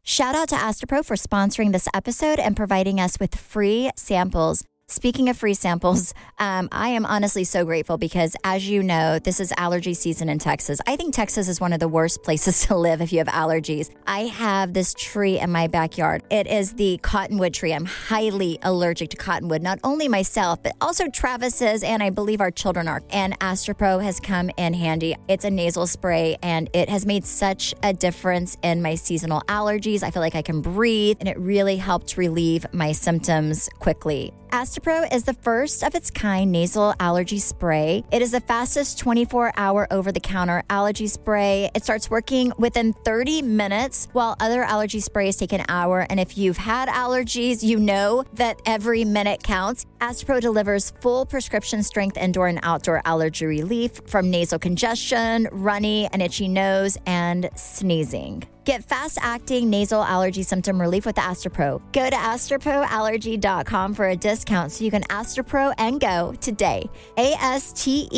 Shout out to Astapro for sponsoring this episode and providing us with free samples. Speaking of free samples, I am honestly so grateful because, as you know, this is allergy season in Texas. I think Texas is one of the worst places to live if you have allergies. I have this tree in my backyard. It is the cottonwood tree. I'm highly allergic to cottonwood, not only myself, but also Travis is, and I believe our children are. And Astapro has come in handy. It's a nasal spray, and it has made such a difference in my seasonal allergies. I feel like I can breathe, and it really helped relieve my symptoms quickly. Astapro is the first of its kind nasal allergy spray. It is the fastest 24-hour over-the-counter allergy spray. It starts working within 30 minutes, while other allergy sprays take an hour. And if you've had allergies, you know that every minute counts. Astapro delivers full prescription strength indoor and outdoor allergy relief from nasal congestion, runny and itchy nose, and sneezing. Get fast-acting nasal allergy symptom relief with Astapro. Go to astaproallergy.com for a discount so you can Astapro and go today. ASTEPRO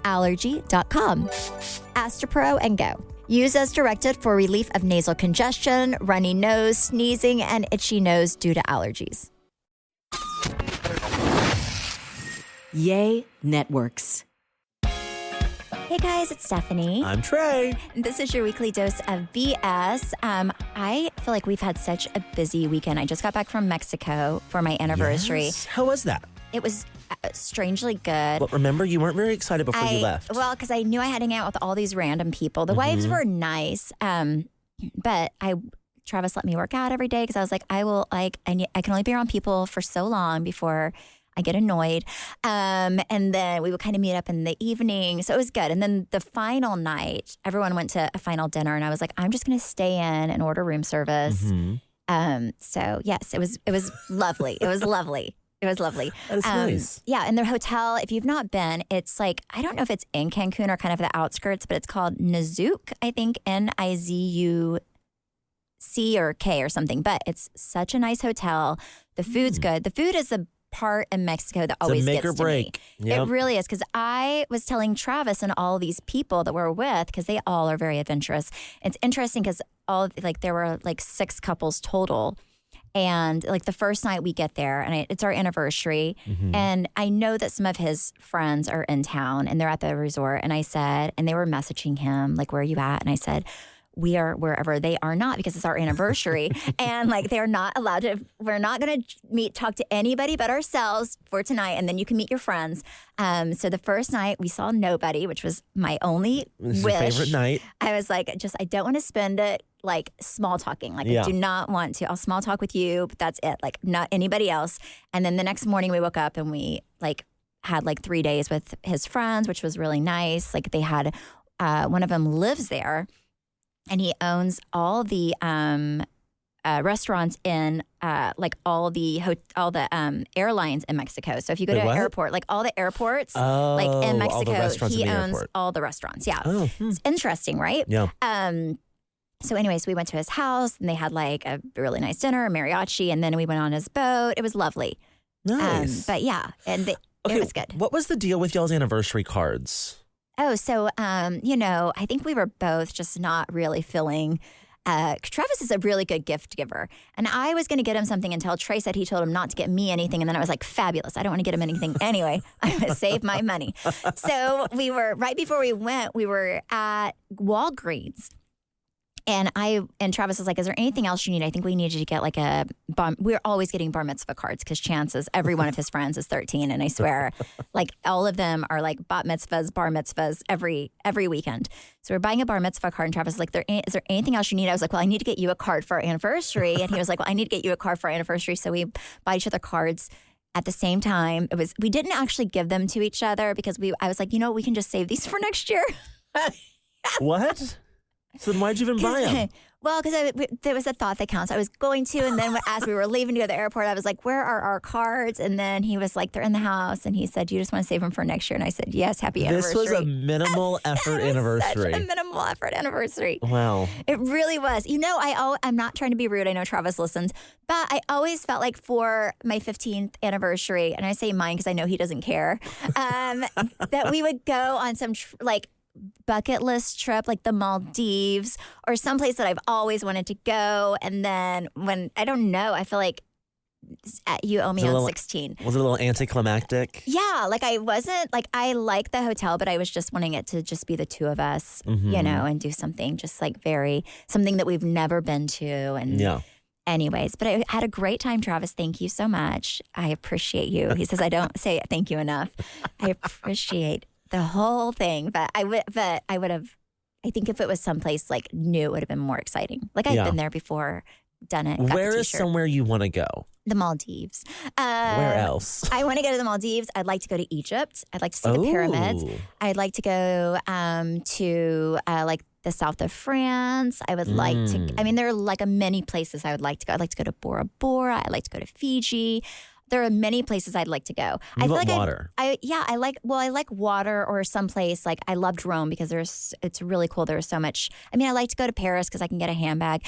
allergy.com. Astapro and go. Use as directed for relief of nasal congestion, runny nose, sneezing, and itchy nose due to allergies. Yay Networks. Hey guys, it's Stephanie. I'm Trey. This is your weekly dose of BS. I feel like we've had such a busy weekend. I just got back from Mexico for my anniversary. Yes. How was that? It was strangely good. Well, remember, you weren't very excited before you left. Well, because I knew I had to hang out with all these random people. The wives were nice, but Travis let me work out every day because I was like, I can only be around people for so long before I get annoyed. And then we would kind of meet up in the evening. So it was good. And then the final night, everyone went to a final dinner and I was like, I'm just going to stay in and order room service. So yes, it was lovely. It was lovely. It was lovely. That's nice. Yeah. And their hotel, if you've not been, it's like, I don't know if it's in Cancun or kind of the outskirts, but it's called Nizuc, I think, Nizuc or K or something. But it's such a nice hotel. The food's good. The food is the part in Mexico that always make gets or to break. me. It really is, because I was telling Travis and all these people that we're with, because they all are very adventurous. It's interesting because there were 6 couples total. And the first night we get there, and it's our anniversary, and I know that some of his friends are in town and they're at the resort. And I said, and they were messaging him, like, where are you at? And I said, we are wherever they are not, because it's our anniversary. And they're not allowed to, we're not going to talk to anybody but ourselves for tonight. And then you can meet your friends. So the first night we saw nobody, which was my only wish. Your favorite night. I was like, I don't want to spend it small talking. I do not want to. I'll small talk with you, but that's it. Not anybody else. And then the next morning we woke up and we had 3 days with his friends, which was really nice. They had, one of them lives there. And he owns all the restaurants in all the airlines in Mexico. So if you go to an airport, all the airports in Mexico, he owns all the restaurants. Yeah, it's interesting, right? Yeah. So anyways, we went to his house and they had a really nice dinner, a mariachi, and then we went on his boat. It was lovely. Nice. But yeah, and it was good. What was the deal with y'all's anniversary cards? Oh, so, I think we were both just not really feeling, Travis is a really good gift giver. And I was going to get him something until Trey said he told him not to get me anything. And then I was like, fabulous. I don't want to get him anything anyway. I'm going to save my money. So right before we went, we were at Walgreens. And Travis was like, is there anything else you need? I think we needed to get we're always getting bar mitzvah cards because chances every one of his friends is 13. And I swear, all of them are bat mitzvahs, bar mitzvahs every weekend. So we're buying a bar mitzvah card and Travis was like, is there anything else you need? I was like, well, I need to get you a card for our anniversary. And he was like, well, I need to get you a card for our anniversary. So we buy each other cards at the same time. We didn't actually give them to each other because I was like, we can just save these for next year. What? So then why'd you even buy them? Well, because there was a thought that counts. I was going to, and then as we were leaving to go to the airport, I was like, where are our cards? And then he was like, they're in the house. And he said, you just want to save them for next year? And I said, yes, happy anniversary. This was a minimal effort anniversary. Such a minimal effort anniversary. Wow. It really was. I'm not trying to be rude. I know Travis listens. But I always felt like for my 15th anniversary, and I say mine because I know he doesn't care, that we would go on some, bucket list trip, like the Maldives or someplace that I've always wanted to go. And then I don't know, I feel like you owe me on 16. Was it a little anticlimactic? Yeah, like I wasn't, like I liked the hotel, but I was just wanting it to just be the two of us, you know, and do something just like something that we've never been to. And anyways, but I had a great time, Travis. Thank you so much. I appreciate you. He says I don't say thank you enough. I appreciate the whole thing, but I would have, I think if it was someplace like new, it would have been more exciting. Like I've been there before, done it. Where is somewhere you want to go? The Maldives. Where else? I want to go to the Maldives. I'd like to go to Egypt. I'd like to see the pyramids. I'd like to go to like the south of France. I would like to, I mean, there are like many places I would like to go. I'd like to go to Bora Bora. I'd like to go to Fiji. There are many places I'd like to go. I feel like water. I like water or someplace like I loved Rome because it's really cool. There's so much. I mean, I like to go to Paris because I can get a handbag.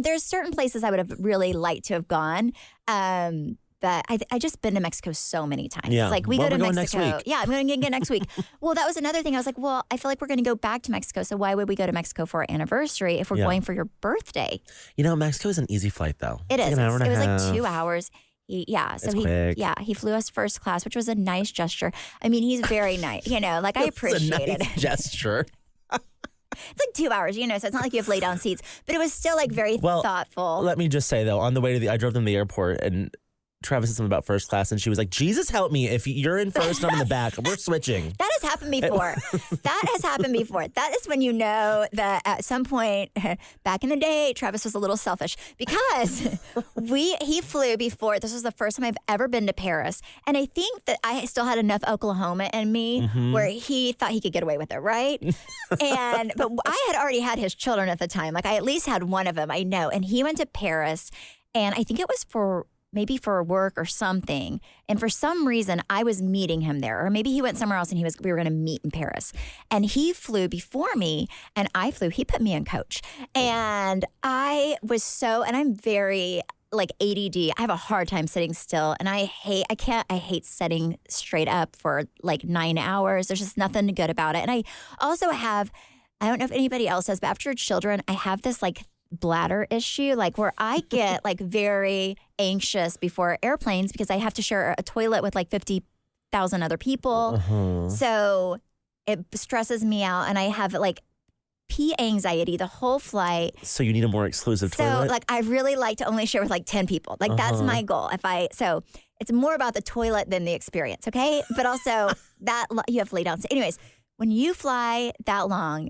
There's certain places I would have really liked to have gone. But I just been to Mexico so many times. Yeah. Like we go to Mexico. Next week. Yeah, I'm going to get next week. Well, that was another thing. I was like, well, I feel like we're going to go back to Mexico. So why would we go to Mexico for our anniversary if we're going for your birthday? You know, Mexico is an easy flight though. It is. Like it was like 2 hours. He flew us first class, which was a nice gesture. I mean, he's very nice. You know, like I appreciate it. Gesture. It's like 2 hours, you know, so it's not like you have lay down seats, but it was still like very thoughtful. Let me just say though, on the way I drove them to the airport and Travis said something about first class and she was like, Jesus help me, if you're in first and I'm in the back, we're switching. That has happened before. That is when you know that at some point back in the day, Travis was a little selfish because he flew before. This was the first time I've ever been to Paris. And I think that I still had enough Oklahoma in me where he thought he could get away with it, right? But I had already had his children at the time. Like I at least had one of them, I know. And he went to Paris and I think it was maybe for work or something. And for some reason, I was meeting him there. Or maybe he went somewhere else and we were going to meet in Paris. And he flew before me and he put me in coach. And I'm very like ADD. I have a hard time sitting still. And I hate sitting straight up for like 9 hours. There's just nothing good about it. And I also I don't know if anybody else has, but after children, I have this like bladder issue, like where I get like very anxious before airplanes because I have to share a toilet with like 50,000 other people. So it stresses me out and I have like pee anxiety the whole flight. So you need a more exclusive toilet? So like I really like to only share with like 10 people. Like that's my goal. So it's more about the toilet than the experience, okay? But also that you have to lay down. So anyways, when you fly that long,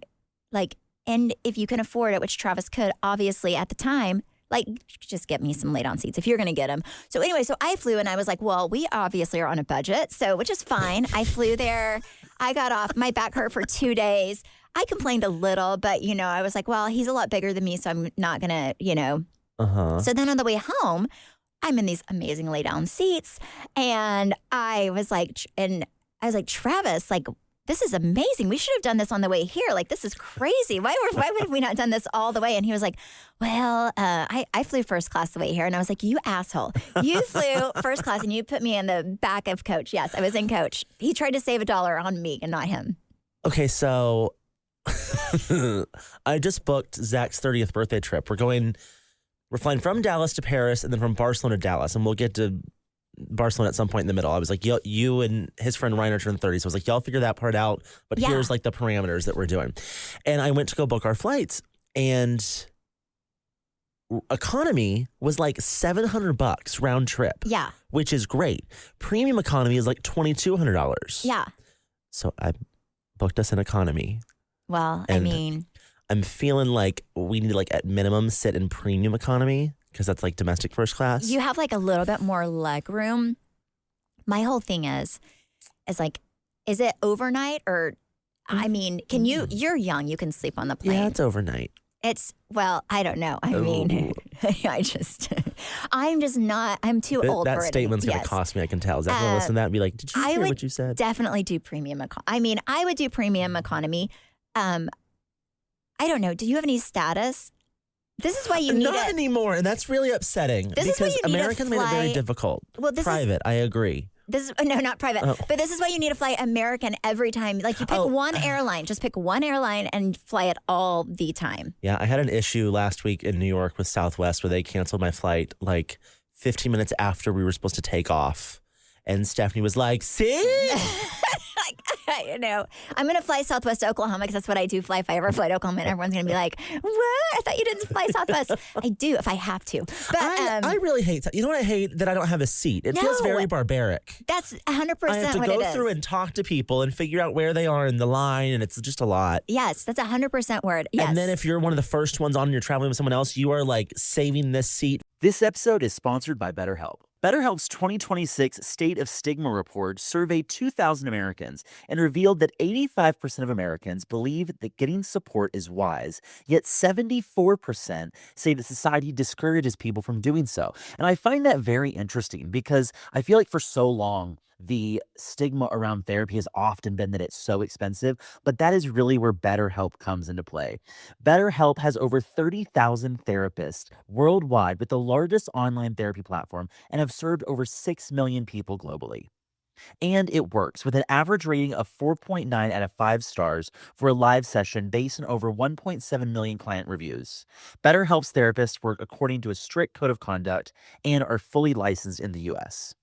like, and if you can afford it, which Travis could, obviously at the time, like just get me some lay down seats if you're going to get them. So anyway, so I flew and I was like, well, we obviously are on a budget, which is fine. I flew there. I got off. My back hurt for 2 days. I complained a little, but you know, I was like, well, he's a lot bigger than me, so I'm not going to, you know. So then on the way home, I'm in these amazing lay down seats. And I was like, Travis, like, this is amazing. We should have done this on the way here. Like, this is crazy. Why would we not done this all the way? And he was like, well, I flew first class the way here. And I was like, you asshole. You flew first class and you put me in the back of coach. Yes, I was in coach. He tried to save $1 on me and not him. Okay, so I just booked Zach's 30th birthday trip. We're flying from Dallas to Paris and then from Barcelona to Dallas. And we'll get to Barcelona at some point in the middle. I was like, you and his friend Reiner turned 30. So I was like, y'all figure that part out. But here's like the parameters that we're doing. And I went to go book our flights. And economy was like $700 round trip. Yeah. Which is great. Premium economy is like $2,200. Yeah. So I booked us in economy. Well, And I mean, I'm feeling like we need to like at minimum sit in premium economy because that's like domestic first class. you have like a little bit more leg room. My whole thing is like, is it overnight or, I mean, you're young, you can sleep on the plane. Yeah, it's overnight. Well, I don't know. I mean, I'm too old for it. That statement's going to cost me, I can tell. Is that going to listen to that and be like, did you hear what you said? Definitely do premium economy. I mean, I would do premium economy. I don't know. Do you have any status? This is why you need Not anymore, and that's really upsetting. This is why you need Americans a made it very flight. difficult. Well, Private, I agree. not private. Oh. But this is why you need to fly American every time. Like you pick one airline, just pick one airline and fly it all the time. Yeah, I had an issue last week in New York with Southwest where they canceled my flight like 15 minutes after we were supposed to take off. And Stephanie was like, see? I'm going to fly Southwest to Oklahoma because that's what I do fly. If I ever fly to Oklahoma, and everyone's going to be like, what? I thought you didn't fly Southwest. I do if I have to. But I really hate that. You know what I hate? That I don't have a seat. It feels very barbaric. That's 100% I have to what it go is. through and talk to people and figure out where they are in the line, and it's just a lot. Yes, that's 100% word. Yes. And then if you're one of the first ones on and you're traveling with someone else, you are like saving this seat. This episode is sponsored by BetterHelp. BetterHelp's 2026 State of Stigma report surveyed 2,000 Americans and revealed that 85% of Americans believe that getting support is wise, yet 74% say that society discourages people from doing so. And I find that very interesting because I feel like for so long, the stigma around therapy has often been that it's so expensive, but that is really where BetterHelp comes into play. BetterHelp has over 30,000 therapists worldwide with the largest online therapy platform and have served over 6 million people globally. And it works with an average rating of 4.9 out of 5 stars for a live session based on over 1.7 million client reviews. BetterHelp's therapists work according to a strict code of conduct and are fully licensed in the US.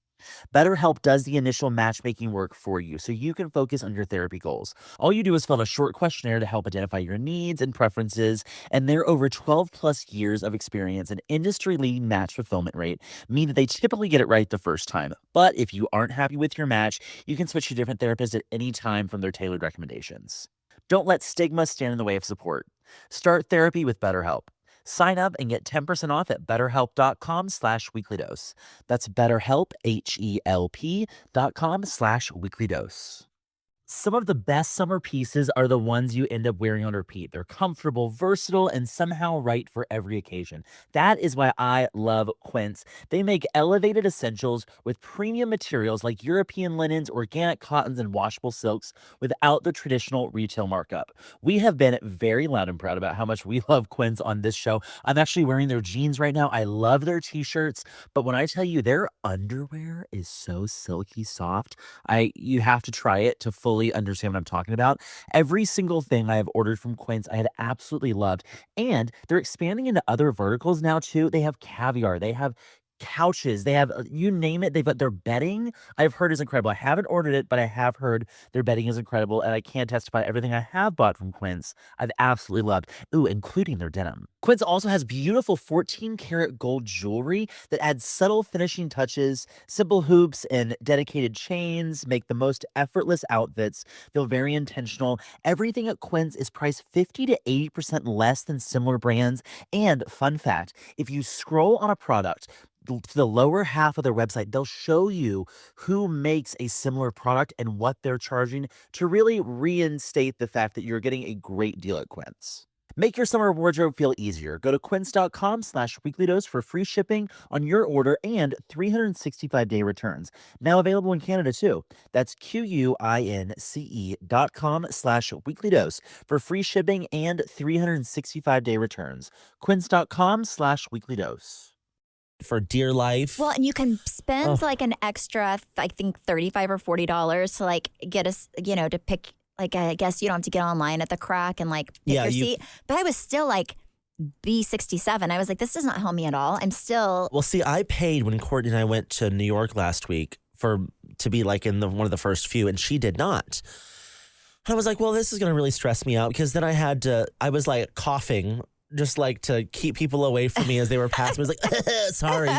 BetterHelp does the initial matchmaking work for you so you can focus on your therapy goals. All you do is fill out a short questionnaire to help identify your needs and preferences, and their over 12 plus years of experience and industry-leading match fulfillment rate mean that they typically get it right the first time. But if you aren't happy with your match, you can switch to different therapists at any time from their tailored recommendations. Don't let stigma stand in the way of support. Start therapy with BetterHelp. Sign up and get 10% off at betterhelp.com/weeklydose. That's BetterHelp, HELP.com/weeklydose. Some of the best summer pieces are the ones you end up wearing on repeat. They're comfortable, versatile, and somehow right for every occasion. That is why I love Quince. They make elevated essentials with premium materials like European linens, organic cottons, and washable silks without the traditional retail markup. We have been very loud and proud about how much we love Quince on this show. I'm actually wearing their jeans right now. I love their t-shirts, but when I tell you their underwear is so silky soft, you have to try it to fully understand what I'm talking about. Every single thing I have ordered from Quince, I had absolutely loved. And they're expanding into other verticals now too. They have caviar, they have couches, they have you name it. They've got their bedding. I've heard is incredible. I haven't ordered it, but I have heard their bedding is incredible, and I can testify everything I have bought from Quince I've absolutely loved. Ooh, including their denim. Quince also has beautiful 14-karat gold jewelry that adds subtle finishing touches. Simple hoops and dedicated chains make the most effortless outfits feel very intentional. Everything at Quince is priced 50 to 80% less than similar brands. And fun fact, if you scroll on a product to the lower half of their website, they'll show you who makes a similar product and what they're charging to really reinstate the fact that you're getting a great deal at Quince. Make your summer wardrobe feel easier. Go to quince.com/weeklydose for free shipping on your order and 365-day returns. Now available in Canada too. That's QUINCE.com/weeklydose for free shipping and 365-day returns. Quince.com/weeklydose. For dear life. Well, and you can spend like an extra, I think $35 or $40 to like get us, to pick. Like, I guess you don't have to get online at the crack and like pick your seat. But I was still like B67. I was like, this does not help me at all. I'm still. Well, see, I paid when Courtney and I went to New York last week to be like in one of the first few, and she did not. I was like, well, this is going to really stress me out because then I was like coughing just like to keep people away from me as they were passing. I was like, sorry,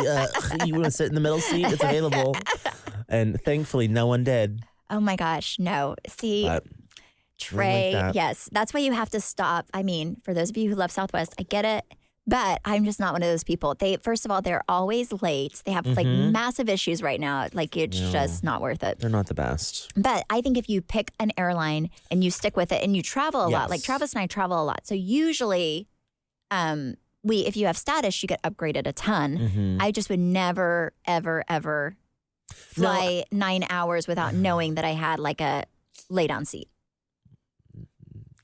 you want to sit in the middle seat? It's available. And thankfully, no one did. Oh my gosh, no. See, Trey, yes, that's why you have to stop. I mean, for those of you who love Southwest, I get it. But I'm just not one of those people. First of all, they're always late. They have like massive issues right now. Like it's just not worth it. They're not the best. But I think if you pick an airline and you stick with it and you travel a lot, like Travis and I travel a lot. So usually, if you have status, you get upgraded a ton. I just would never, ever, ever fly 9 hours without knowing that I had like a lay down seat.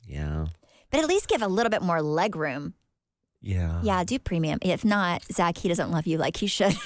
Yeah. But at least give a little bit more leg room. Yeah. Yeah, do premium. If not, Zach, he doesn't love you like he should.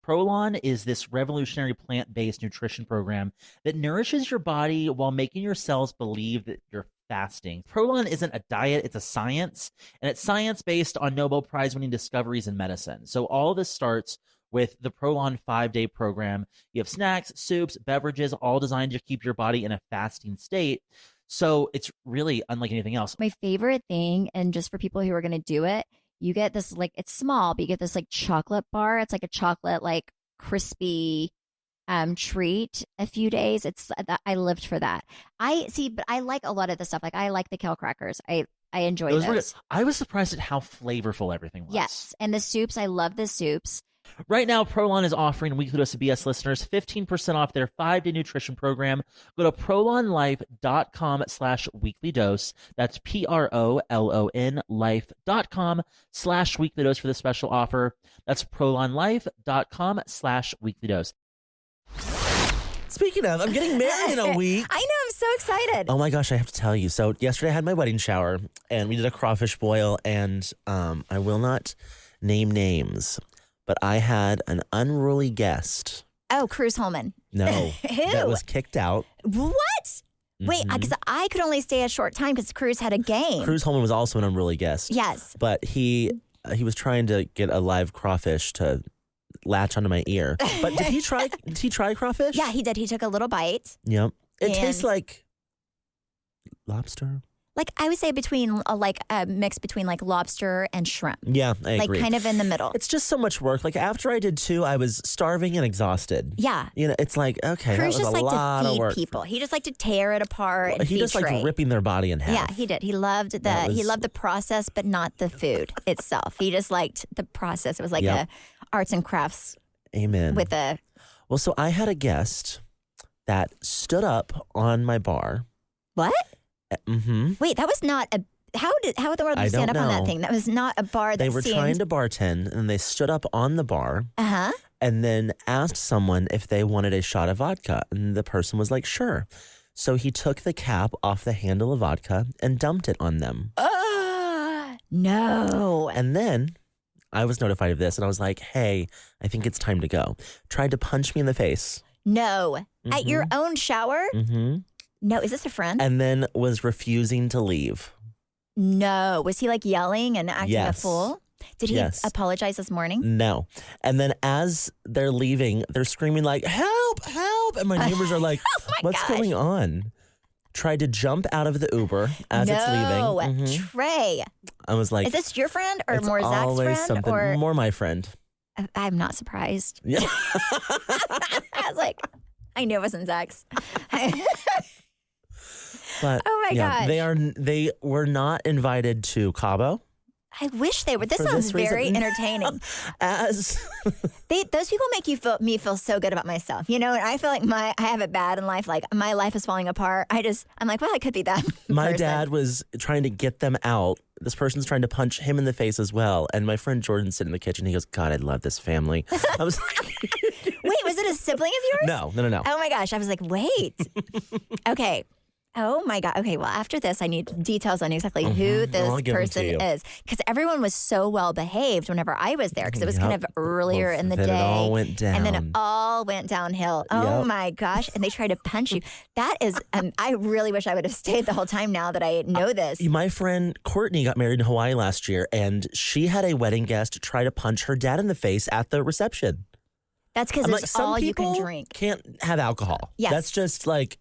Prolon is this revolutionary plant-based nutrition program that nourishes your body while making your cells believe that you're fasting. Prolon isn't a diet, it's a science, and it's science based on Nobel Prize-winning discoveries in medicine. So all of this starts with the Prolon 5-day program. You have snacks, soups, beverages, all designed to keep your body in a fasting state. So it's really unlike anything else. My favorite thing, and just for people who are going to do it, you get this, like, it's small, but you get this like chocolate bar. It's like a chocolate, like, crispy treat a few days. I lived for that. But I like a lot of the stuff. Like, I like the kale crackers. I enjoy those. I was surprised at how flavorful everything was. Yes. And the soups, I love the soups. Right now, Prolon is offering Weekly Dose of BS listeners 15% off their 5-day nutrition program. Go to prolonlife.com/weeklydose. That's PROLON life.com/weeklydose for the special offer. That's prolonlife.com/weeklydose. Speaking of, I'm getting married in a week. I know, I'm so excited. Oh my gosh, I have to tell you. So yesterday I had my wedding shower and we did a crawfish boil, and I will not name names, but I had an unruly guest. Oh, Cruz Holman. No. Who? That was kicked out. What? Wait, because I could only stay a short time because Cruz had a game. Cruz Holman was also an unruly guest. Yes. But he was trying to get a live crawfish to latch onto my ear. But did he try crawfish? Yeah, he did. He took a little bite. Yep. It tastes And- like lobster. Like, I would say between a mix between like lobster and shrimp. Yeah, I Like agree. kind of in the middle. It's just so much work. Like after I did 2, I was starving and exhausted. Yeah. You know, it's like, okay, Cruz that was just a liked lot to of feed work. people. He just liked to tear it apart and He feed just Trey. liked ripping their body in half. Yeah, he did. He loved the process, but not the food itself. He just liked the process. It was like Yep. a arts and crafts Amen. with a. Well, so I had a guest that stood up on my bar. What? Mm-hmm. Wait, that was not a. How in the world did I you stand up don't on that know. thing? That was not a bar that They were seemed. trying to bartend, and they stood up on the bar Uh-huh. and then asked someone if they wanted a shot of vodka. And the person was like, sure. So he took the cap off the handle of vodka and dumped it on them. No. And then I was notified of this, and I was like, hey, I think it's time to go. Tried to punch me in the face. No. At your own shower? Mm-hmm. No. Is this a friend? And then was refusing to leave. No. Was he like yelling and acting a Yes. fool? Did he Yes. apologize this morning? No. And then as they're leaving, they're screaming like, help, help. And my neighbors are like, what's gosh. going on? Tried to jump out of the Uber as it's No. leaving. Mhm. Trey. I was like, Is this your friend or it's more Zach's always friend? something Or more my friend. I'm not surprised. Yeah. I was like, I knew it wasn't Zach's. But Oh my yeah, gosh. they were not invited to Cabo. I wish they were. This For sounds this very reason. entertaining. As Those people make me feel so good about myself, you know. And I feel like I have it bad in life. Like my life is falling apart. I'm like, well, I could be that. my person. dad was trying to get them out. This person's trying to punch him in the face as well. And my friend Jordan's sitting in the kitchen. He goes, God, I love this family. I was like, Wait, was it a sibling of yours? no. Oh my gosh, I was like, wait. Okay. Oh my God. Okay. Well, after this, I need details on exactly who I'll this give 'em to person you. is, because everyone was so well behaved whenever I was there, because it was kind of earlier in the then day. it all went down. And then it all went downhill. Oh Yep. my gosh. And they tried to punch you. That is, I really wish I would have stayed the whole time now that I know this. My friend Courtney got married in Hawaii last year, and she had a wedding guest try to punch her dad in the face at the reception. That's because I'm it's like, some all you can people drink. can't have alcohol. Yes. That's just like,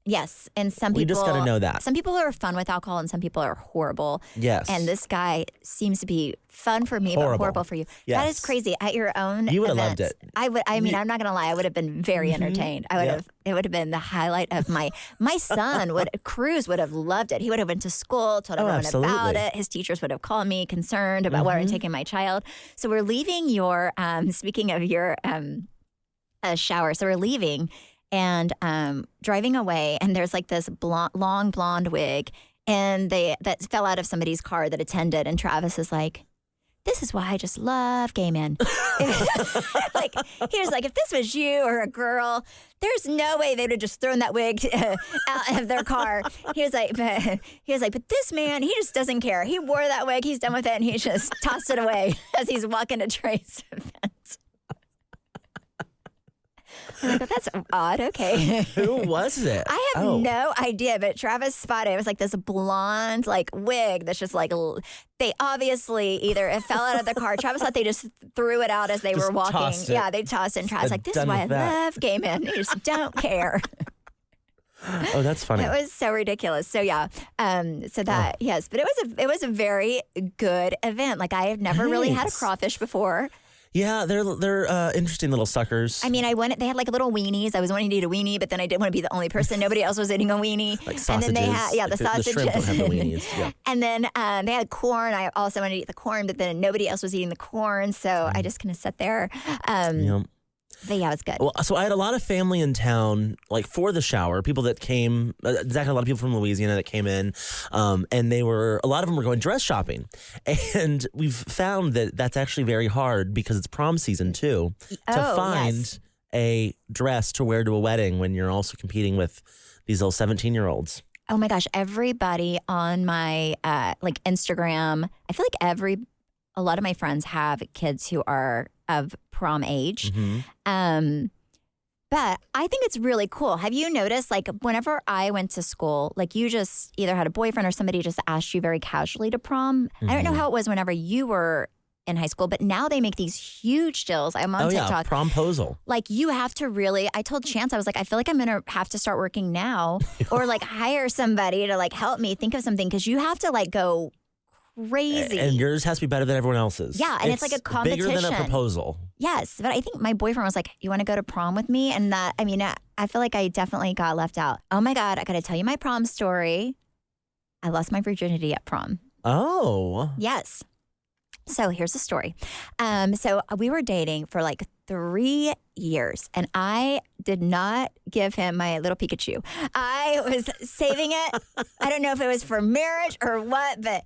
Yes. And some we people. just got to know that. Some people are fun with alcohol and some people are horrible. Yes. And this guy seems to be fun for me, but Horrible. horrible for you. That is Yes. crazy. At your own You would have event, loved it. I would. I mean, I'm not gonna lie. I would have been very entertained. I would Yep. have. It would have been the highlight of my son. Cruz would have loved it. He would have went to school, told everyone about absolutely. it. His teachers would have called me concerned about where I'm taking my child. So we're leaving your. Speaking of your shower, so we're leaving. And driving away, and there's like this long blonde wig, and that fell out of somebody's car that attended. And Travis is like, "This is why I just love gay men." Like he was like, "If this was you or a girl, there's no way they would have just thrown that wig out of their car." He was like, "But this man, he just doesn't care. He wore that wig, he's done with it, and he just tossed it away as he's walking to Trey's event." I'm like, well, that's odd. Okay. Who was it? I have no idea, but Travis spotted it. It was like this blonde, like wig that's just like, they obviously either it fell out of the car. Travis thought they just threw it out as they were walking. Yeah, they tossed it. And Travis was like, this is why I love gay men. They just don't care. Oh, that's funny. It was so ridiculous. So yeah, yes, but it was a very good event. Like I have never really had a crawfish before. Yeah, they're interesting little suckers. I mean, they had like little weenies. I was wanting to eat a weenie, but then I didn't want to be the only person. Nobody else was eating a weenie. Like sausages. And then they had, the sausages. The shrimp don't have the weenies. Yeah. And then they had corn. I also wanted to eat the corn, but then nobody else was eating the corn. So I just kind of sat there. But yeah, it was good. Well, so I had a lot of family in town, like for the shower, people that came, Zach had a lot of people from Louisiana that came in, and a lot of them were going dress shopping. And we've found that that's actually very hard because it's prom season too, to find a dress to wear to a wedding when you're also competing with these little 17-year-olds. Oh my gosh, everybody on my like Instagram, I feel like a lot of my friends have kids who are of prom age. Mm-hmm. But I think it's really cool. Have you noticed, like, whenever I went to school, like, you just either had a boyfriend or somebody just asked you very casually to prom? I don't know how it was whenever you were in high school, but now they make these huge deals. I'm on TikTok. Yeah, promposal. Like, you have to really, I told Chance, I was like, I feel like I'm going to have to start working now or, like, hire somebody to, like, help me think of something because you have to, like, go crazy. And yours has to be better than everyone else's. Yeah, and it's like a competition. Bigger than a proposal. Yes, but I think my boyfriend was like, you want to go to prom with me? And that, I mean, I feel like I definitely got left out. Oh my God, I got to tell you my prom story. I lost my virginity at prom. Oh. Yes. So here's the story. So we were dating for like 3 years and I did not give him my little Pikachu. I was saving it. I don't know if it was for marriage or what, but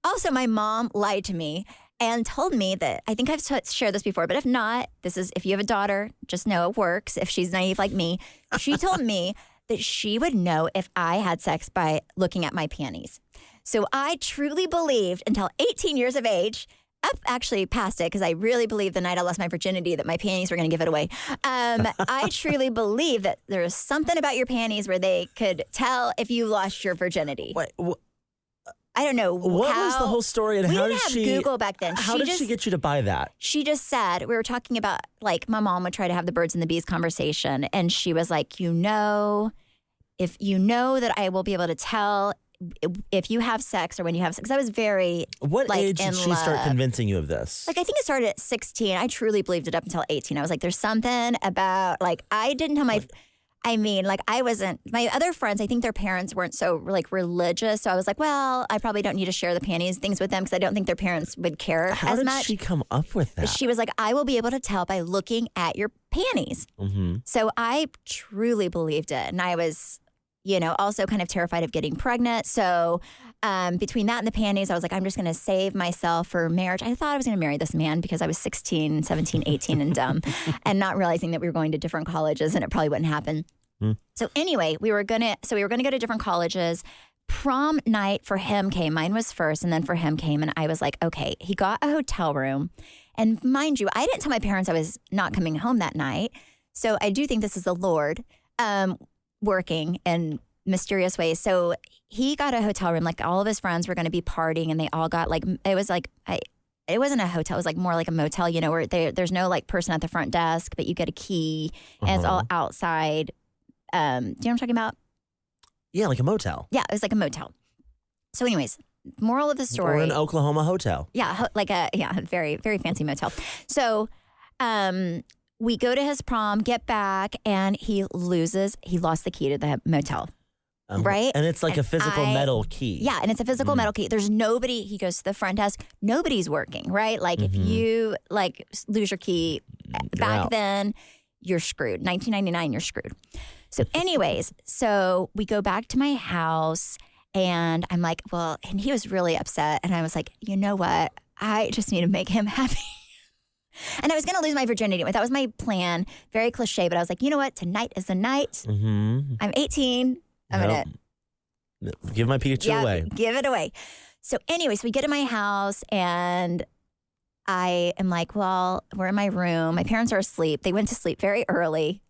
also my mom lied to me and told me that, I think I've shared this before, but if not, this is, if you have a daughter, just know it works. If she's naive like me, she told me that she would know if I had sex by looking at my panties. So I truly believed until 18 years of age, up actually past it, because I really believed the night I lost my virginity that my panties were going to give it away. I truly believe that there was something about your panties where they could tell if you lost your virginity. What? I don't know. What was the whole story and how did she... We didn't have Google back then. How did she get you to buy that? She just said, we were talking about, like, my mom would try to have the birds and the bees conversation. And she was like, if you know that I will be able to tell if you have sex or when you have sex. I was very, what age did she start convincing you of this? Like, I think it started at 16. I truly believed it up until 18. I was like, there's something about, like, I didn't tell I wasn't, my other friends, I think their parents weren't so, like, religious. So I was like, well, I probably don't need to share the panties things with them because I don't think their parents would care as much. How did she come up with that? She was like, I will be able to tell by looking at your panties. Mm-hmm. So I truly believed it. And I was, also kind of terrified of getting pregnant. So between that and the panties, I was like, I'm just going to save myself for marriage. I thought I was going to marry this man because I was 16, 17, 18 and dumb and not realizing that we were going to different colleges and it probably wouldn't happen. Mm. So anyway, we were going to go to different colleges. Prom night for him came. Mine was first and then for him came. And I was like, okay, he got a hotel room. And mind you, I didn't tell my parents I was not coming home that night. So I do think this is the Lord working in mysterious ways. So he got a hotel room. Like, all of his friends were going to be partying and they all got, like, it was like, it wasn't a hotel. It was like more like a motel, where there's no, like, person at the front desk, but you get a key and it's all outside. Do you know what I'm talking about? Yeah, like a motel. Yeah, it was like a motel. So anyways, moral of the story. Or an Oklahoma hotel. Yeah, like a very, very fancy motel. So we go to his prom, get back, and he lost the key to the motel. Right? And it's like a physical metal key. Yeah, and it's a physical metal key. There's nobody, he goes to the front desk, nobody's working, right? Like, if you, like, lose your key back then, you're screwed. 1999, you're screwed. So anyways, so we go back to my house and I'm like, well, and he was really upset. And I was like, you know what? I just need to make him happy. And I was going to lose my virginity. That was my plan. Very cliche, but I was like, you know what? Tonight is the night. Mm-hmm. I'm 18. I'm going to give my Pikachu away. Give it away. So anyways, we get to my house and I am like, well, we're in my room. My parents are asleep. They went to sleep very early.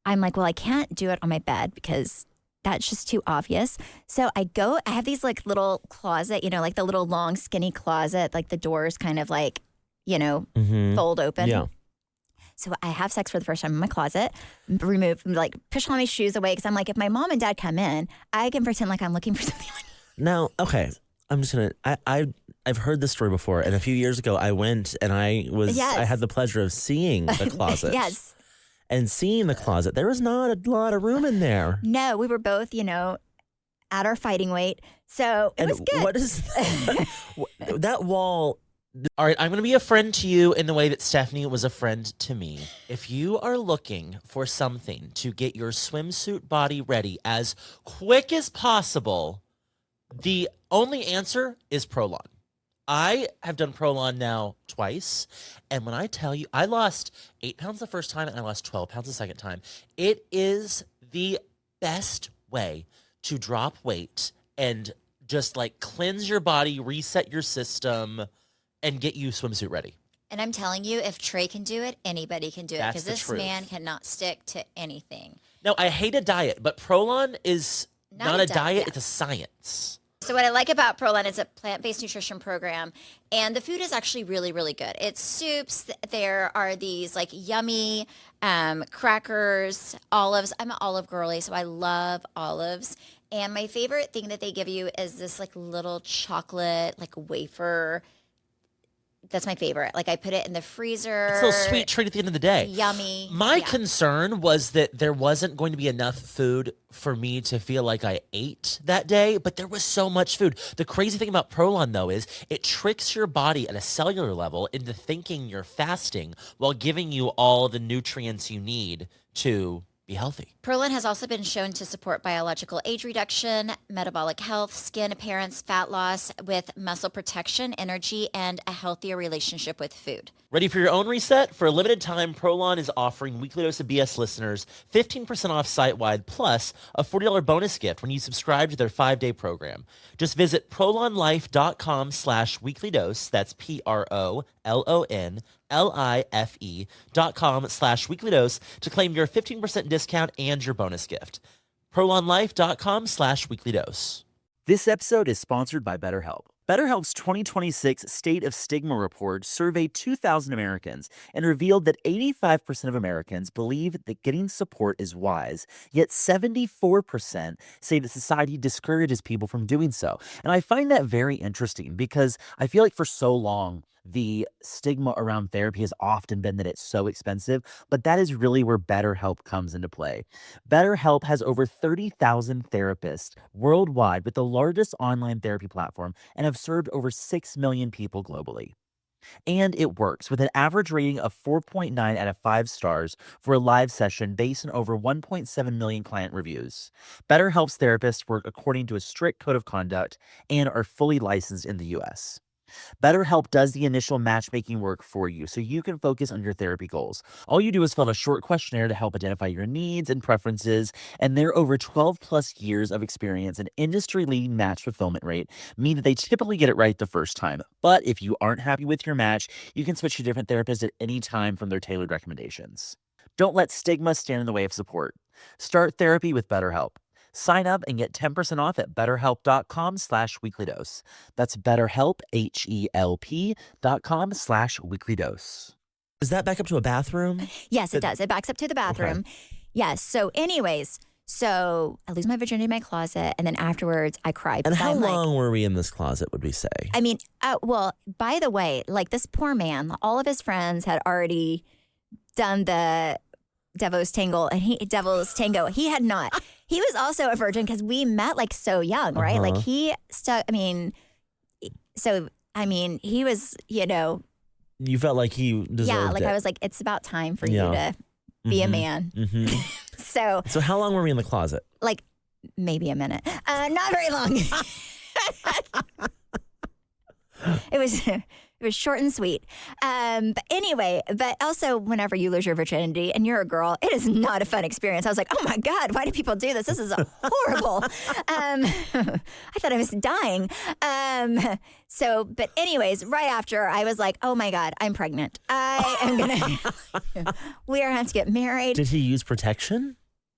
I'm like, well, I can't do it on my bed because that's just too obvious. So I have these like little closet, like the little long skinny closet, like the doors kind of like, fold open. Yeah. So I have sex for the first time in my closet, push all my shoes away because I'm like, if my mom and dad come in, I can pretend like I'm looking for something. Now, okay, I'm just gonna. I've heard this story before, and a few years ago, I went and I had the pleasure of seeing the closet. Yes. And seeing the closet, there was not a lot of room in there. No, we were both, at our fighting weight, so it was good. What is that wall? All right, I'm going to be a friend to you in the way that Stephanie was a friend to me. If you are looking for something to get your swimsuit body ready as quick as possible, the only answer is Prolon. I have done Prolon now twice, and when I tell you, I lost 8 pounds the first time and I lost 12 pounds the second time. It is the best way to drop weight and just like cleanse your body, reset your system, and get you swimsuit ready. And I'm telling you, if Trey can do it, anybody can do it. Because this truth. man cannot stick to anything. No, I hate a diet, but Prolon is not a diet, yeah. it's a science. So what I like about Prolon is a plant-based nutrition program, and the food is actually really, really good. It's soups. There are these like yummy crackers, olives. I'm an olive girly, so I love olives. And my favorite thing that they give you is this like little chocolate like wafer. That's my favorite. Like I put it in the freezer. It's a little sweet treat at the end of the day. Yummy. My concern was that there wasn't going to be enough food for me to feel like I ate that day, but there was so much food. The crazy thing about Prolon, though, is it tricks your body at a cellular level into thinking you're fasting while giving you all the nutrients you need to be healthy. Prolon has also been shown to support biological age reduction, metabolic health, skin appearance, fat loss, with muscle protection, energy, and a healthier relationship with food. Ready for your own reset? For a limited time, Prolon is offering Weekly Dose of BS listeners 15% off site-wide plus a $40 bonus gift when you subscribe to their 5-day program. Just visit prolonlife.com/weeklydose. That's PROLONLIFE.com/weeklydose to claim your 15% discount and your bonus gift. prolonlife.com/weeklydose. This episode is sponsored by BetterHelp. BetterHelp's 2026 State of Stigma report surveyed 2,000 Americans and revealed that 85% of Americans believe that getting support is wise, yet 74% say that society discourages people from doing so. And I find that very interesting because I feel like for so long, the stigma around therapy has often been that it's so expensive, but that is really where BetterHelp comes into play. BetterHelp has over 30,000 therapists worldwide with the largest online therapy platform and have served over 6 million people globally. And it works with an average rating of 4.9 out of 5 stars for a live session based on over 1.7 million client reviews. BetterHelp's therapists work according to a strict code of conduct and are fully licensed in the US. BetterHelp does the initial matchmaking work for you so you can focus on your therapy goals. All you do is fill out a short questionnaire to help identify your needs and preferences, and their over 12 plus years of experience and industry-leading match fulfillment rate mean that they typically get it right the first time. But if you aren't happy with your match, you can switch to different therapists at any time from their tailored recommendations. Don't let stigma stand in the way of support. Start therapy with BetterHelp. Sign up and get 10% off at betterhelp.com/weeklydose. That's BetterHelp, HELP.com/weeklydose. Does that back up to a bathroom? Yes, it does. It backs up to the bathroom. Okay. Yes. So anyways, I lose my virginity in my closet, and then afterwards I cry. And how long were we in this closet, would we say? I mean, well, by the way, like this poor man, all of his friends had already done the Devil's Tango, and he had not. He was also a virgin because we met like so young, right? Uh-huh. Like he stuck. He was, You felt like he deserved it. I was like, it's about time for you to be a man. Mm-hmm. So how long were we in the closet? Like maybe a minute. Not very long. It It was short and sweet. But anyway, but also whenever you lose your virginity and you're a girl, it is not a fun experience. I was like, oh my God, why do people do this? This is horrible. I thought I was dying. But anyways, right after I was like, oh my God, I'm pregnant. I am going to, we are going to have to get married. Did he use protection?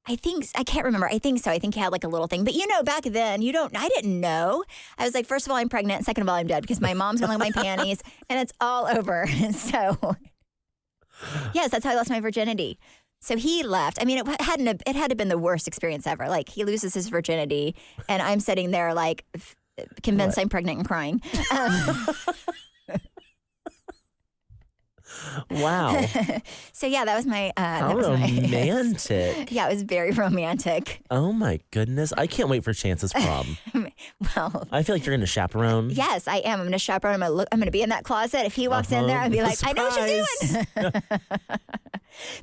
I can't remember. I think so. I think he had like a little thing. But back then, I didn't know. I was like, first of all, I'm pregnant. Second of all, I'm dead because my mom's going to look at my panties and it's all over. So, yes, that's how I lost my virginity. So he left. I mean, it had to have been the worst experience ever. Like, he loses his virginity and I'm sitting there like convinced I'm pregnant and crying. Wow. So yeah, that was my. How romantic. Yeah, it was very romantic. Oh my goodness. I can't wait for Chance's prom. Well, I feel like you're going to chaperone. yes, I am. I'm going to chaperone. I'm going to be in that closet. If he walks in there, I'll be like, I know what you're doing.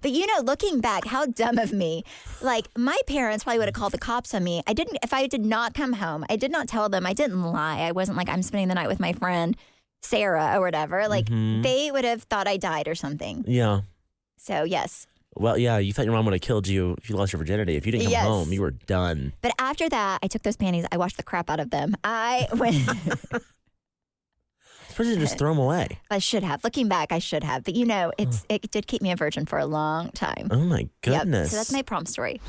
But looking back, how dumb of me. Like, my parents probably would have called the cops on me. If I did not come home, I did not tell them. I didn't lie. I wasn't like, I'm spending the night with my friend Sarah or whatever. Like, they would have thought I died or something. Yeah. So, yes. Well, yeah, you thought your mom would have killed you if you lost your virginity. If you didn't come home, you were done. But after that, I took those panties. I washed the crap out of them. I went. Supposed to just throw them away. I should have. Looking back, I should have. But it did keep me a virgin for a long time. Oh my goodness. Yep. So that's my prom story.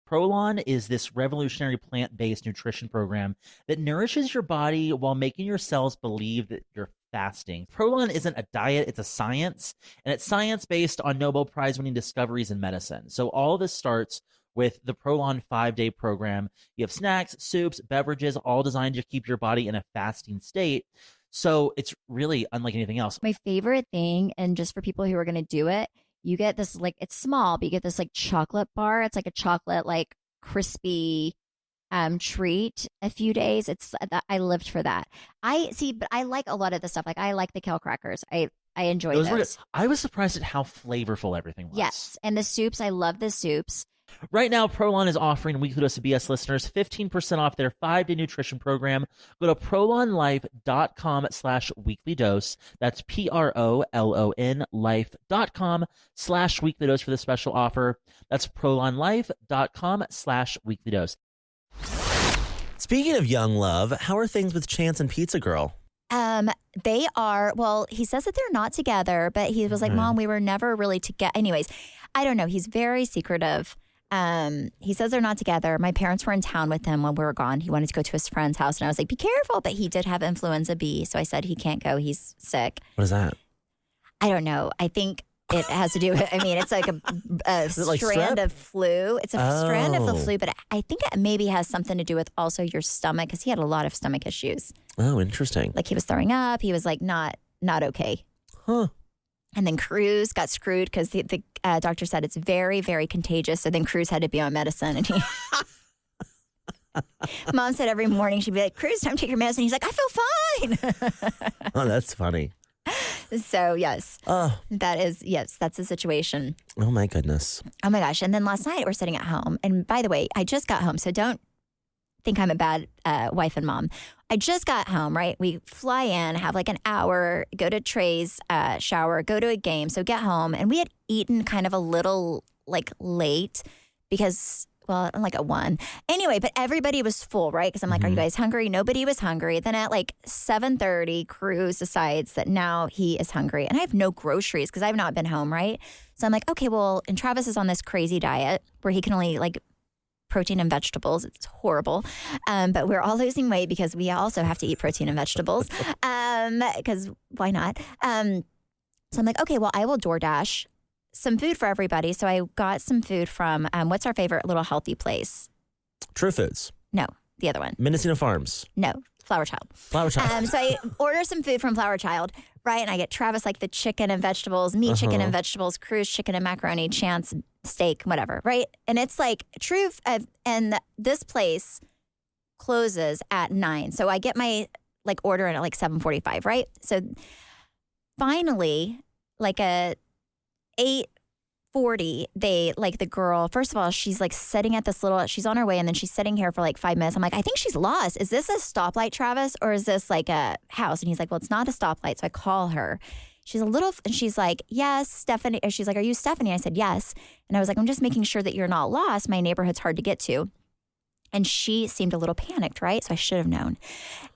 Prolon is this revolutionary plant-based nutrition program that nourishes your body while making your cells believe that you're fasting. Prolon isn't a diet, it's a science, and it's science based on Nobel Prize-winning discoveries in medicine. So all of this starts with the Prolon 5-day program. You have snacks, soups, beverages, all designed to keep your body in a fasting state. So it's really unlike anything else. My favorite thing, and just for people who are going to do it, you get this, like, it's small, but you get this like chocolate bar. It's like a chocolate, like, crispy treat a few days. I lived for that. But I like a lot of the stuff. Like, I like the kale crackers. I enjoy those. I was surprised at how flavorful everything was. Yes. And the soups, I love the soups. Right now, Prolon is offering Weekly Dose of BS listeners 15% off their 5-day nutrition program. Go to prolonlife.com/weeklydose. That's PROLON life.com/weeklydose for the special offer. That's prolonlife.com/weeklydose. Speaking of young love, how are things with Chance and Pizza Girl? They are, well, he says that they're not together, but he was like, Mom, we were never really together. Anyways, I don't know. He's very secretive. He says they're not together. My parents were in town with him when we were gone. He wanted to go to his friend's house, and I was like, be careful. But he did have influenza B, so I said he can't go. He's sick. What is that? I don't know. I think it has to do with, it's like a like strand strep? of flu. It's a strand of the flu, but I think it maybe has something to do with also your stomach, because he had a lot of stomach issues. Oh, interesting. Like, he was throwing up. He was like not okay. Huh. And then Cruz got screwed because the doctor said it's very, very contagious. So then Cruz had to be on medicine. And Mom said every morning she'd be like, Cruz, time to take your medicine. He's like, I feel fine. Oh, that's funny. So, yes. Oh. That's the situation. Oh, my goodness. Oh, my gosh. And then last night we're sitting at home. And by the way, I just got home. So don't think I'm a bad wife and mom. I just got home, right? We fly in, have like an hour, go to Trey's shower, go to a game. So get home. And we had eaten kind of a little like late because, well, like at 1. Anyway, but everybody was full, right? Because I'm like, are you guys hungry? Nobody was hungry. Then at like 7:30, Cruz decides that now he is hungry. And I have no groceries because I've not been home, right? So I'm like, okay, well, and Travis is on this crazy diet where he can only like protein and vegetables. It's horrible. But we're all losing weight because we also have to eat protein and vegetables. Because why not? So I'm like, okay, well, I will DoorDash some food for everybody. So I got some food from, what's our favorite little healthy place? True Foods. No, the other one. Mendocino Farms. No, Flower Child. Flower Child. So I order some food from Flower Child, right? And I get Travis like the chicken and vegetables, me chicken and vegetables, Cruz chicken and macaroni, Chance steak, whatever, right? And it's like and this place closes at 9. So I get my like order in at like 7:45, right? So finally, like a 40, they like the girl, first of all, she's like sitting at this little, she's on her way and then she's sitting here for like 5 minutes. I'm like, I think she's lost. Is this a stoplight, Travis? Or is this like a house? And he's like, well, it's not a stoplight. So I call her. She's a little, and she's like, yes, Stephanie. She's like, are you Stephanie? I said, yes. And I was like, I'm just making sure that you're not lost. My neighborhood's hard to get to. And she seemed a little panicked, right? So I should have known.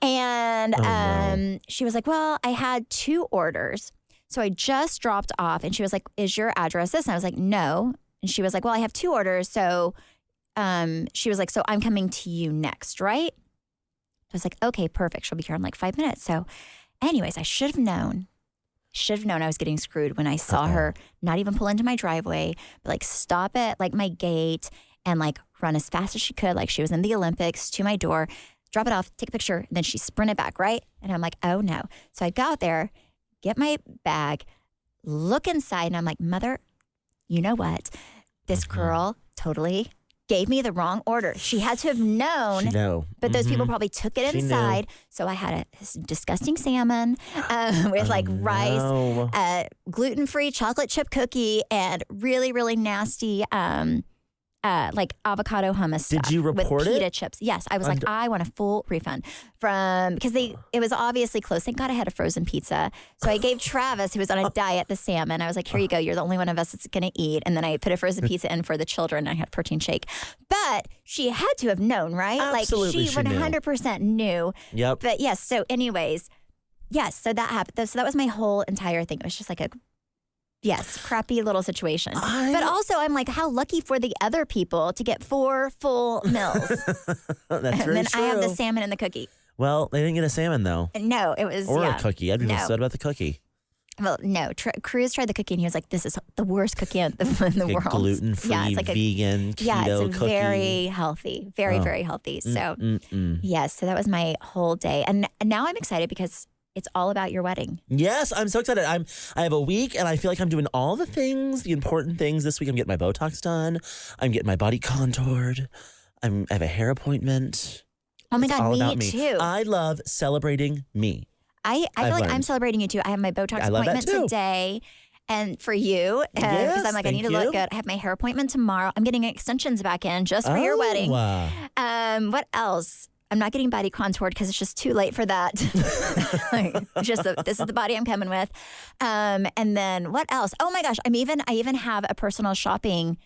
And she was like, well, I had 2 orders. So I just dropped off and she was like, is your address this? And I was like, no. And she was like, well, I have 2 orders. So she was like, so I'm coming to you next, right? I was like, okay, perfect. She'll be here in like 5 minutes. So anyways, I should have known. I was getting screwed when I saw her not even pull into my driveway, but like stop at like my gate and like run as fast as she could. Like she was in the Olympics to my door, drop it off, take a picture. And then she sprinted back, right? And I'm like, oh no. So I go out there, get my bag, look inside, and I'm like, mother, you know what? This girl totally gave me the wrong order. She had to have known, but those people probably took it inside. So I had a disgusting salmon with like rice, gluten-free chocolate chip cookie, and really, really nasty like avocado hummus stuff. Did you report with pita it? chips. Yes, I was like, I want a full refund because it was obviously close. Thank God I had a frozen pizza. So I gave Travis, who was on a diet, the salmon. I was like, here you go. You're the only one of us that's going to eat. And then I put a frozen pizza in for the children. And I had a protein shake. But she had to have known, right? Absolutely, like she 100% knew. Yep. But yes. So anyways, yes. So that happened. So that was my whole entire thing. It was just like a crappy little situation. But also, I'm like, how lucky for the other people to get 4 full meals. That's and then true. I have the salmon and the cookie. Well, they didn't get a salmon though. No, it was or a cookie. I'd be upset about the cookie. Well, no. Cruz tried the cookie and he was like, "This is the worst cookie in the world." Gluten-free, it's like vegan, keto yeah, it's cookie. very healthy, very healthy. So yes, so that was my whole day, and now I'm excited because it's all about your wedding. Yes, I'm so excited. I have a week and I feel like I'm doing all the things, the important things this week. I'm getting my Botox done. I'm getting my body contoured. I have a hair appointment. Oh my It's God, all about me too. I love celebrating me. I feel like I'm celebrating you too. I have my Botox appointment today. And for you, because I'm like, I need to look good. I have my hair appointment tomorrow. I'm getting extensions back in just for your wedding. What else? I'm not getting body contoured because it's just too late for that. This is the body I'm coming with. And then what else? Oh my gosh, I even have a personal shopping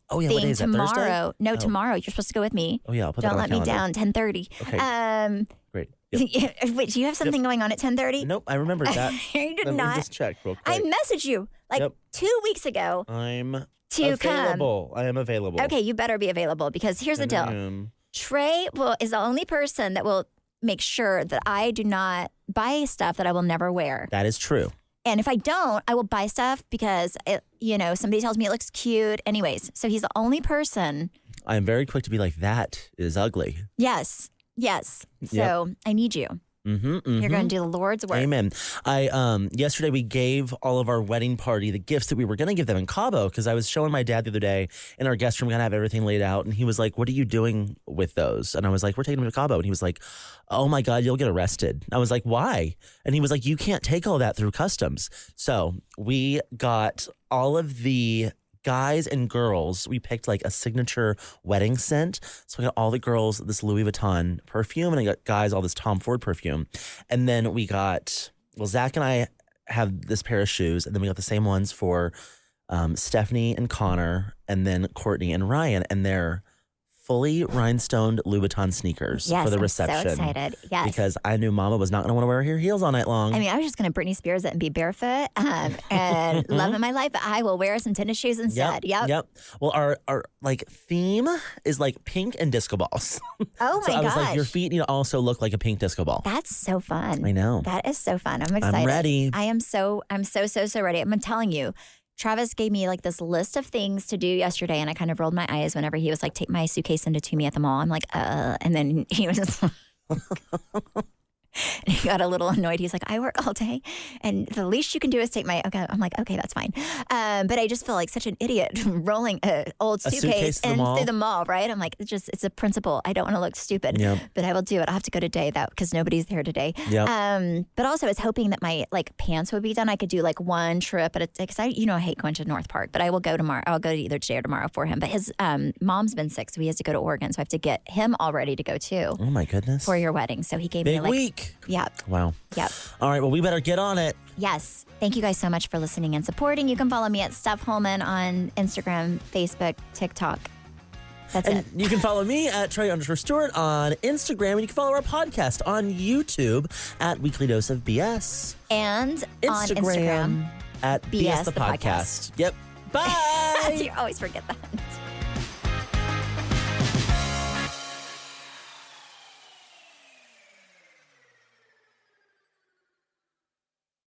thing what day is that, tomorrow. Thursday? No, tomorrow. You're supposed to go with me. Oh yeah, I'll put Don't that on let my me calendar. down. 10:30. Okay. Great. Yep. Wait, do you have something going on at 10:30? Nope, I remembered that. You did Let not. me just check real quick. I messaged you like 2 weeks ago I'm to available. come. I am available. Okay, you better be available because here's the deal. Trey is the only person that will make sure that I do not buy stuff that I will never wear. That is true. And if I don't, I will buy stuff because somebody tells me it looks cute. Anyways, so he's the only person. I am very quick to be like, that is ugly. Yes. So I need you. You're going to do the Lord's work. Amen. Yesterday we gave all of our wedding party the gifts that we were going to give them in Cabo because I was showing my dad the other day in our guest room, going to have everything laid out. And he was like, what are you doing with those? And I was like, we're taking them to Cabo. And he was like, oh my God, you'll get arrested. I was like, why? And he was like, you can't take all that through customs. So we got all of the guys and girls, we picked like a signature wedding scent. So I got all the girls this Louis Vuitton perfume and I got guys all this Tom Ford perfume. And then we got, Zach and I have this pair of shoes and then we got the same ones for Stephanie and Connor and then Courtney and Ryan. And they're fully rhinestoned Louboutin sneakers for the reception. I'm so excited. Yes. Because I knew Mama was not going to want to wear her heels all night long. I mean, I was just going to Britney Spears it and be barefoot and loving my life, but I will wear some tennis shoes instead. Yep. Well, our like theme is like pink and disco balls. Oh my I was gosh. like, your feet need to also look like a pink disco ball. That's so fun. I know. That is so fun. I'm excited. I'm ready. I'm so ready. I'm telling you. Travis gave me like this list of things to do yesterday, and I kind of rolled my eyes whenever he was like, take my suitcase into me at the mall. I'm like, and then he was just And he got a little annoyed. He's like, I work all day, and the least you can do is take my. Okay, I'm like, okay, that's fine. But I just feel like such an idiot rolling an old suitcase through the mall, right? I'm like, it's a principle. I don't want to look stupid, but I will do it. I'll have to go today because nobody's there today. But also, I was hoping that my pants would be done. I could do one trip at a because I hate going to North Park, but I will go tomorrow. I'll go to either today or tomorrow for him. But his mom's been sick, so he has to go to Oregon. So I have to get him all ready to go too. Oh my goodness! For your wedding, so he gave me big week. Yep. Wow. Yep. All right. Well, we better get on it. Yes. Thank you guys so much for listening and supporting. You can follow me at Steph Holman on Instagram, Facebook, TikTok. That's it. You can follow me at Trey_Stewart on Instagram, and you can follow our podcast on YouTube at Weekly Dose of BS. And on Instagram at BS the podcast. Yep. Bye. You always forget that.